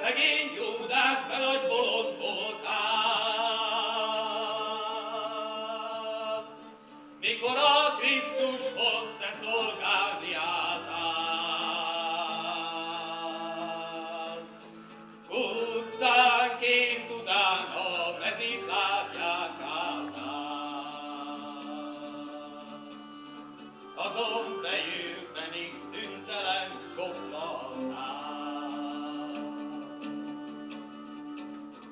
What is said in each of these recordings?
szegény Júdás, be nagy bolond voltál, mikor a Krisztushoz te szolgálni álltál. Utcánként utána mezitlábját álltál, azon fejükbenig szüntelen koplaltál.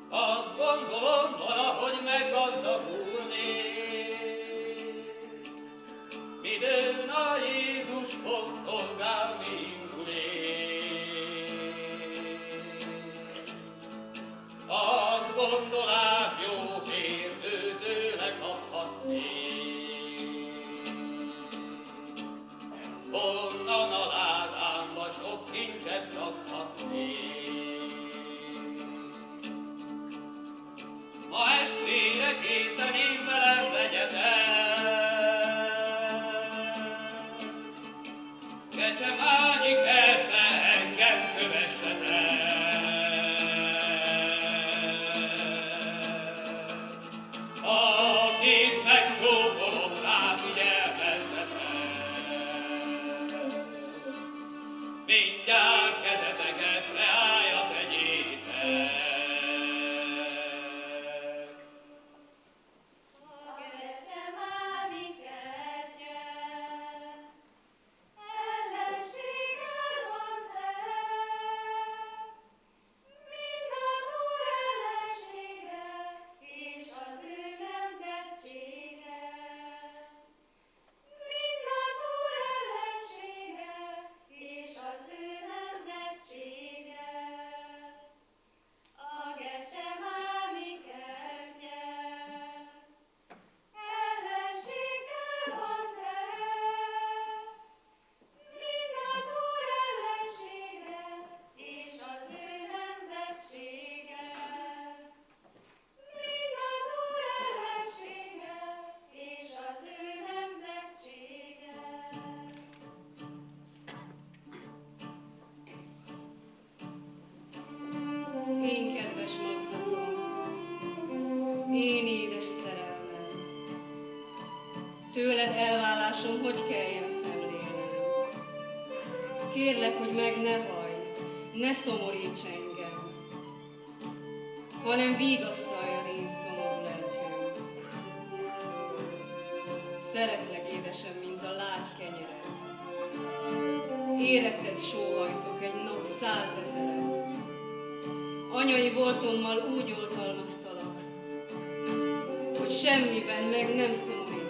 Azt gondolom, valahogy meggazdagulnék, midőn a Jézushoz szolgálni indulék. Azt gondolám, jó kérdő tőle kaphatnék, onnan a ládámba sok kincset rakhatnék. Ma estére készen én velem legyetek, Gecsemányi kertbe engem kövessetek. Akit megcsókolom, ráfigyelmezzetek, mindjárt kezeteket leállja tegyétek. Tőled elválásom, hogy kelljen szemlélnem? Kérlek, hogy meg ne hajj, ne szomoríts engem, hanem vigasztaljad én szomorú lelkem. Szeretlek, édesem, mint a lágy kenyered. Éretted sóhajtok egy nap 100 000-et. Anyai voltommal úgy oltalmaztalak, hogy semmiben meg nem szomorítottalak.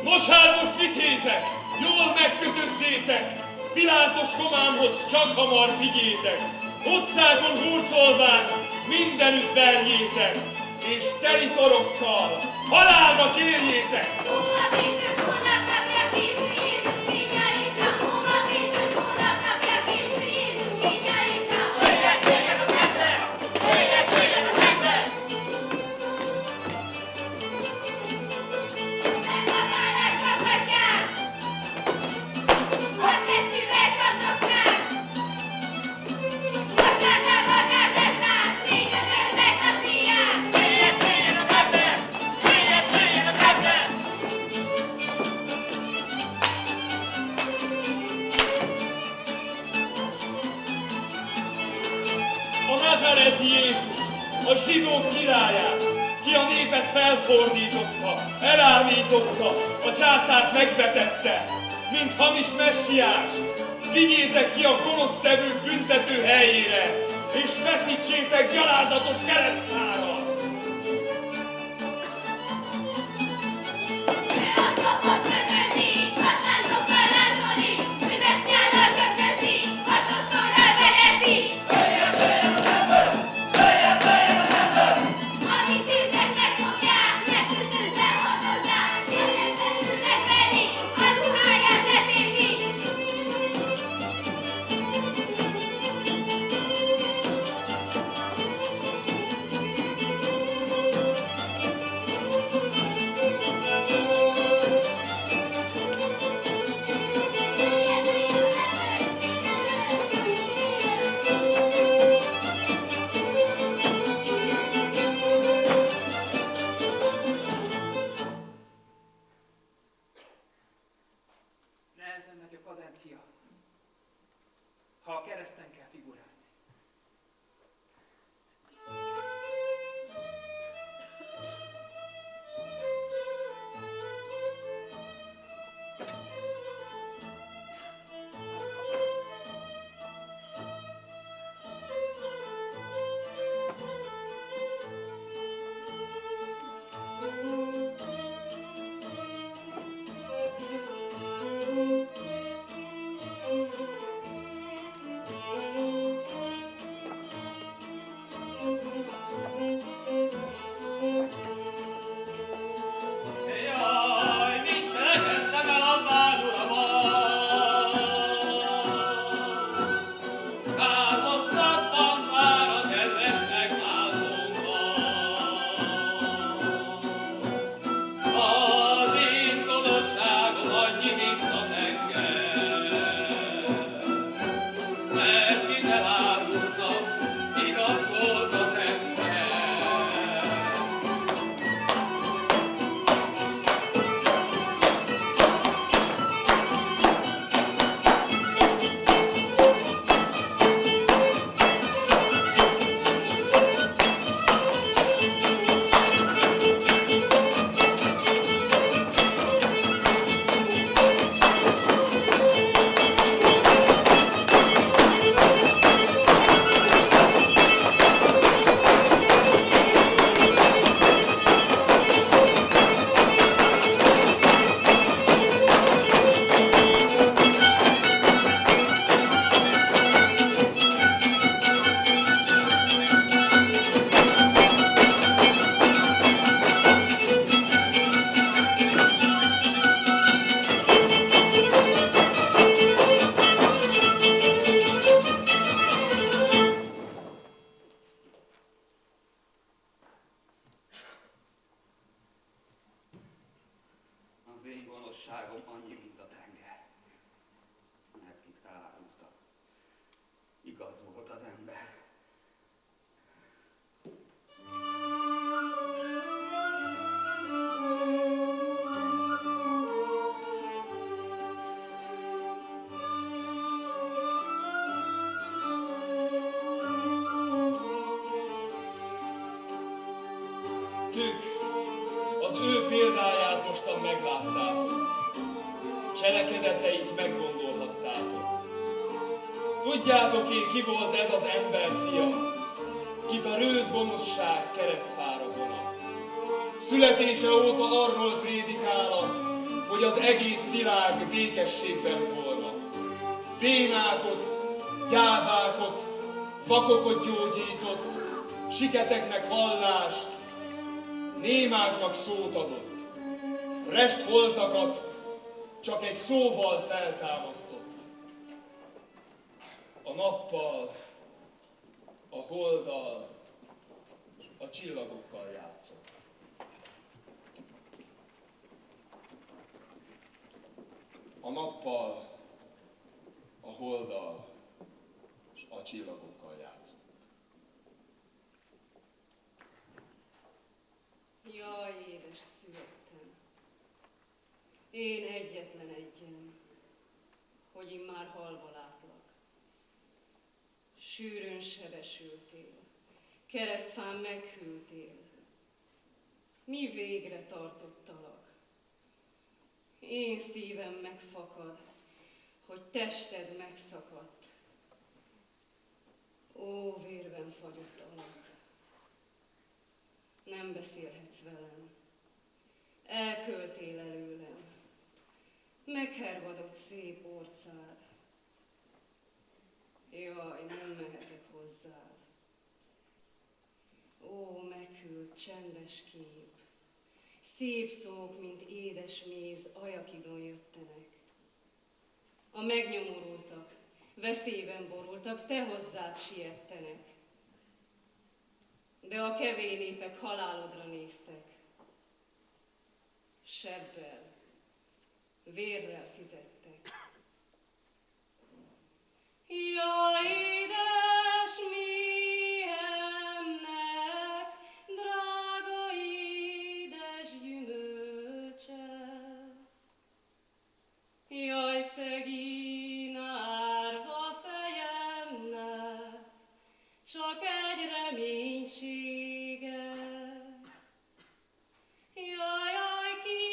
Nos hát most vitézek, jól megkötözzétek, Pilátos komámhoz csak hamar vigyétek, utcákon hurcolván mindenütt verjétek, és teli torokkal halálra kérjétek! a Nazareti Jézust, a zsidók királyát, ki a népet felfordította, elállította, a császárt megvetette, mint hamis messiást. Vigyétek ki a gonosztevők büntető helyére, és feszítsétek gyalázatos keresztmára! Ha a kereszten kell figurázni. Jaj, mit tehettem el Albán uramat? Kárhoztattam már a kedves megváltónkat. Az én gonoszságom annyi, mint a tenger, mert kit elárultam, igaz volt az ember. Az én gonoszságom annyi, mint a tenger, mert kit elárultam, igaz volt az ember. Tük, az ő példáját mostan megláttátok, cselekedeteit meggondolhattátok. Tudjátok-é, ki volt ez az ember fia, kit a rőd gonoszság keresztfára vona? Születése óta arról prédikála, hogy az egész világ békességben volna. Bénákot, gyávákot, vakokot gyógyított, siketeknek vallást, némáknak szót adott, restholtakat csak egy szóval feltámasztott. A nappal, a holddal, a csillagokkal játszott. A nappal, a holddal és a csillagokkal játszott. Jaj, édes születtem, én egyetlen egyen, hogy immár halva látlak. Sűrűn sebesültél, Keresztfán meghűltél, mi végre tartottalak. Én szívem megfakad, hogy tested megszakadt. Ó, vérben fagyott alak, nem beszélhetsz velem, elköltél előlem, meghervadott szép orcád. Jaj, nem mehetek hozzád. Ó, meghűlt, csendes kép, szép szók, mint édes méz, ajakidon jöttenek. A megnyomorultak, veszélyben borultak, te hozzád siettenek. De a kevély népek halálodra néztek. Sebbel, vérrel fizettek. Jaj, édes méhemnek, drága édes gyümölcse. Jaj, szegény árva fejemnek, csak egy reménysége. Jaj, jaj, ki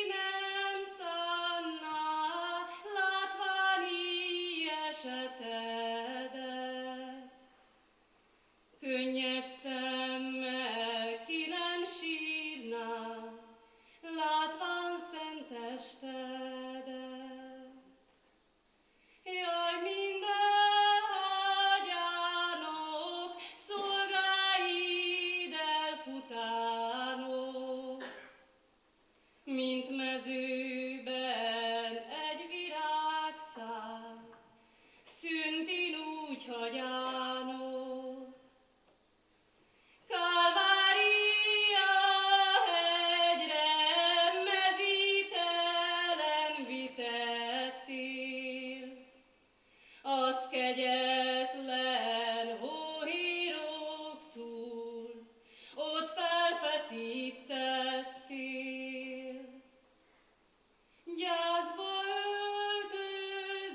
nem szánná, látván így esetedet. Könnyes szemmel ki nem sírná, látván szent testedet. Jaj, minden ágyánok, szolgáid elfutánok, mint mezőben egy virágszál, szüntin úgy hagyánok. Kalvária hegyre mezítelen vitettél, az kegyetlen hóhírok túl, ott felfeszítettél. Gyászba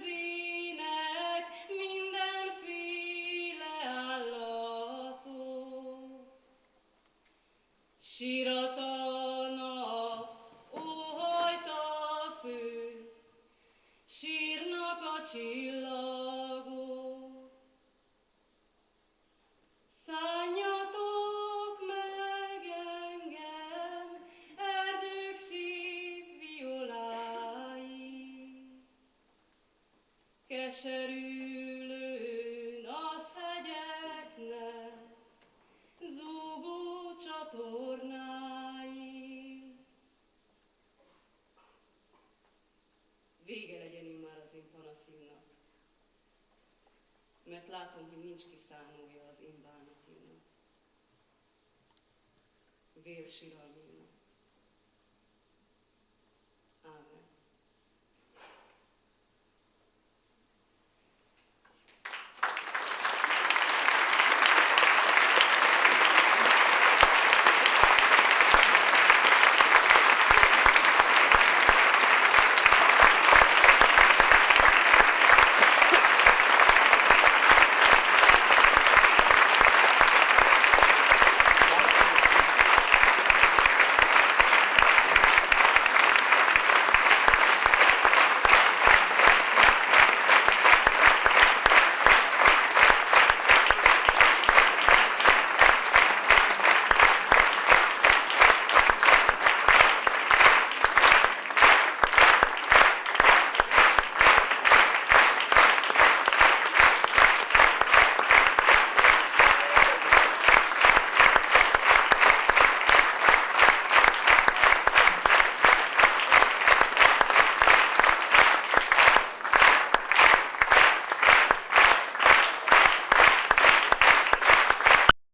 öltözének mindenféle állatok, síratanak, óhajt a fő, sírnak a csillagok. Szánjatok meg engem, erdők szép violái, keserülőn az hegyeknek, zúgó csatornái. Vége legyen immár az én panaszimnak, mert látom, hogy nincs kiszánója az én bánatimnak. Vérsiralmi